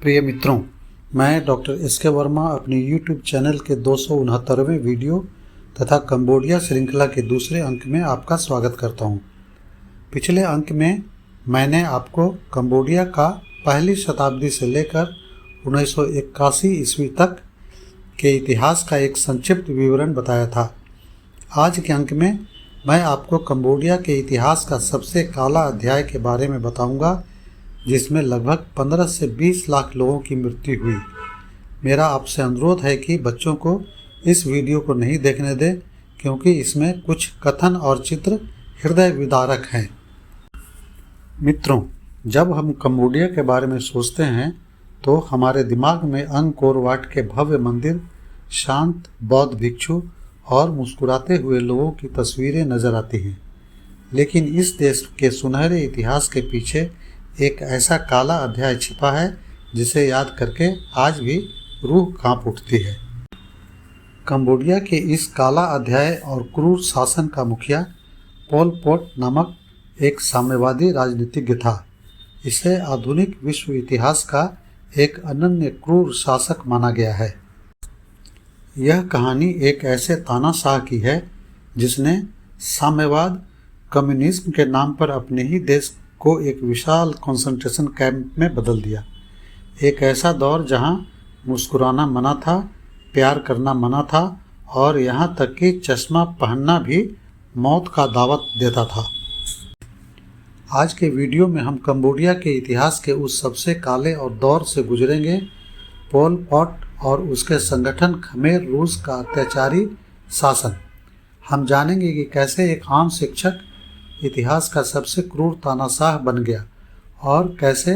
प्रिय मित्रों, मैं डॉक्टर एस के वर्मा अपने YouTube चैनल के 269वें वीडियो तथा कंबोडिया श्रृंखला के दूसरे अंक में आपका स्वागत करता हूं। पिछले अंक में मैंने आपको कंबोडिया का पहली शताब्दी से लेकर 1981 ईस्वी तक के इतिहास का एक संक्षिप्त विवरण बताया था। आज के अंक में मैं आपको कंबोडिया के इतिहास का सबसे काला अध्याय के बारे में बताऊंगा, जिसमें लगभग 15 से 20 लाख लोगों की मृत्यु हुई। मेरा आपसे अनुरोध है कि बच्चों को इस वीडियो को नहीं देखने दें, क्योंकि इसमें कुछ कथन और चित्र हृदय विदारक हैं। मित्रों, जब हम कंबोडिया के बारे में सोचते हैं तो हमारे दिमाग में अंगकोर वाट के भव्य मंदिर, शांत बौद्ध भिक्षु और मुस्कुराते हुए लोगों की तस्वीरें नजर आती हैं। लेकिन इस देश के सुनहरे इतिहास के पीछे एक ऐसा काला अध्याय छिपा है जिसे याद करके आज भी रूह कांप उठती है। कंबोडिया के इस काला अध्याय और क्रूर शासन का मुखिया पोल पोट नामक एक साम्यवादी राजनीतिज्ञ था। इसे आधुनिक विश्व इतिहास का एक अनन्य क्रूर शासक माना गया है। यह कहानी एक ऐसे तानाशाह की है जिसने साम्यवाद कम्युनिज्म के नाम पर अपने ही देश को एक विशाल कंसंट्रेशन कैंप में बदल दिया। एक ऐसा दौर जहां मुस्कुराना मना था, प्यार करना मना था और यहां तक कि चश्मा पहनना भी मौत का दावत देता था। आज के वीडियो में हम कंबोडिया के इतिहास के उस सबसे काले और दौर से गुजरेंगे, पोल पॉट और उसके संगठन खमेर रूस का अत्याचारी शासन। हम जानेंगे कि कैसे एक आम शिक्षक इतिहास का सबसे क्रूर तानाशाह बन गया और कैसे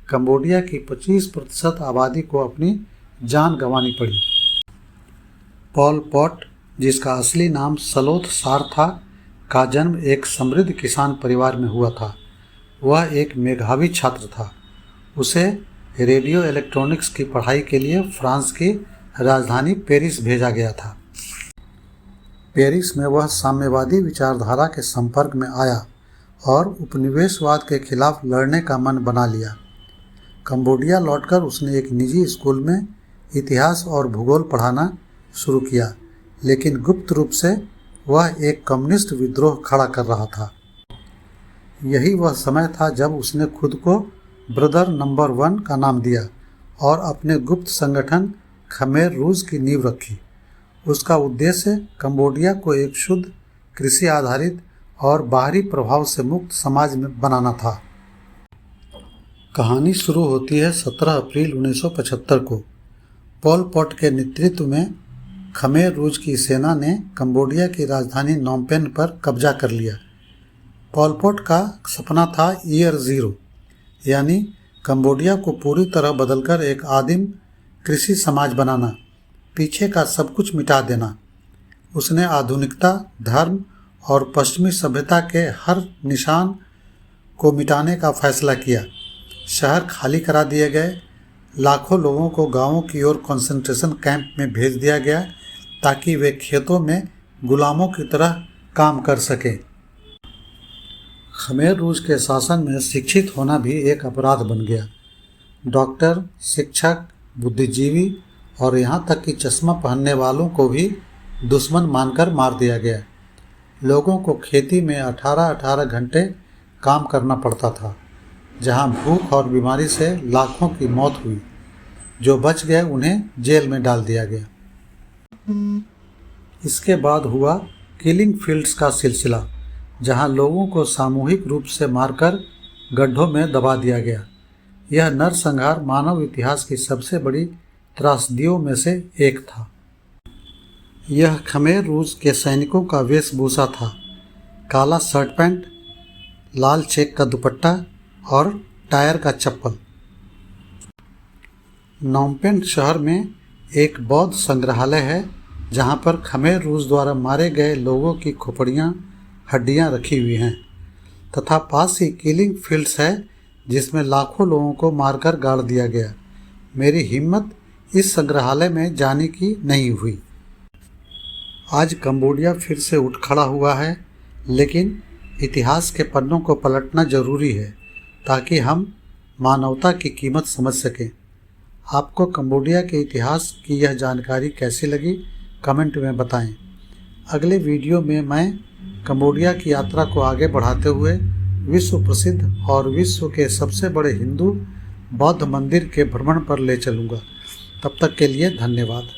कंबोडिया की 25% आबादी को अपनी जान गंवानी पड़ी। पोल पॉट, जिसका असली नाम सलोथ सार था, का जन्म एक समृद्ध किसान परिवार में हुआ था। वह एक मेधावी छात्र था। उसे रेडियो इलेक्ट्रॉनिक्स की पढ़ाई के लिए फ्रांस की राजधानी पेरिस भेजा गया था। पेरिस में वह साम्यवादी विचारधारा के संपर्क में आया और उपनिवेशवाद के खिलाफ लड़ने का मन बना लिया। कंबोडिया लौटकर उसने एक निजी स्कूल में इतिहास और भूगोल पढ़ाना शुरू किया, लेकिन गुप्त रूप से वह एक कम्युनिस्ट विद्रोह खड़ा कर रहा था। यही वह समय था जब उसने खुद को ब्रदर नंबर 1 का नाम दिया और अपने गुप्त संगठन खमेर रूस की नींव रखी। उसका उद्देश्य कंबोडिया को एक शुद्ध कृषि आधारित और बाहरी प्रभाव से मुक्त समाज में बनाना था। कहानी शुरू होती है 17 अप्रैल 1975 को। पोल पॉट के नेतृत्व में खमेर रूस की सेना ने कंबोडिया की राजधानी नोमपेन पर कब्जा कर लिया। पोल पॉट का सपना था ईयर 0, यानी कंबोडिया को पूरी तरह बदलकर एक आदिम कृषि समाज बनाना, पीछे का सब कुछ मिटा देना। उसने आधुनिकता, धर्म और पश्चिमी सभ्यता के हर निशान को मिटाने का फैसला किया। शहर खाली करा दिए गए, लाखों लोगों को गांवों की ओर कंसंट्रेशन कैंप में भेज दिया गया ताकि वे खेतों में गुलामों की तरह काम कर सकें। खमेर रूस के शासन में शिक्षित होना भी एक अपराध बन गया। डॉक्टर, शिक्षक, बुद्धिजीवी और यहाँ तक कि चश्मा पहनने वालों को भी दुश्मन मानकर मार दिया गया। लोगों को खेती में 18-18 घंटे काम करना पड़ता था, जहाँ भूख और बीमारी से लाखों की मौत हुई। जो बच गए उन्हें जेल में डाल दिया गया। इसके बाद हुआ किलिंग फील्ड्स का सिलसिला, जहाँ लोगों को सामूहिक रूप से मारकर गड्ढों में दबा दिया गया। यह नरसंहार मानव इतिहास की सबसे बड़ी त्रासदियों में से एक था। यह खमेर रूस के सैनिकों का वेशभूषा था। काला शर्ट पैंट, लाल चेक का दुपट्टा और टायर का चप्पल। नोमपेन शहर में एक बौद्ध संग्रहालय है, जहां पर खमेर रूस द्वारा मारे गए लोगों की खोपड़ियां, हड्डियां रखी हुई हैं, तथा पास ही किलिंग फील्ड्स है, जिसमें लाखों लोगों को मारकर गाड़ दिया गया। मेरी हिम्मत इस संग्रहालय में जाने की नहीं हुई। आज कंबोडिया फिर से उठ खड़ा हुआ है, लेकिन इतिहास के पन्नों को पलटना जरूरी है ताकि हम मानवता की कीमत समझ सकें। आपको कंबोडिया के इतिहास की यह जानकारी कैसी लगी, कमेंट में बताएं। अगले वीडियो में मैं कंबोडिया की यात्रा को आगे बढ़ाते हुए विश्व प्रसिद्ध और विश्व के सबसे बड़े हिंदू बौद्ध मंदिर के भ्रमण पर ले चलूँगा। तब तक के लिए धन्यवाद।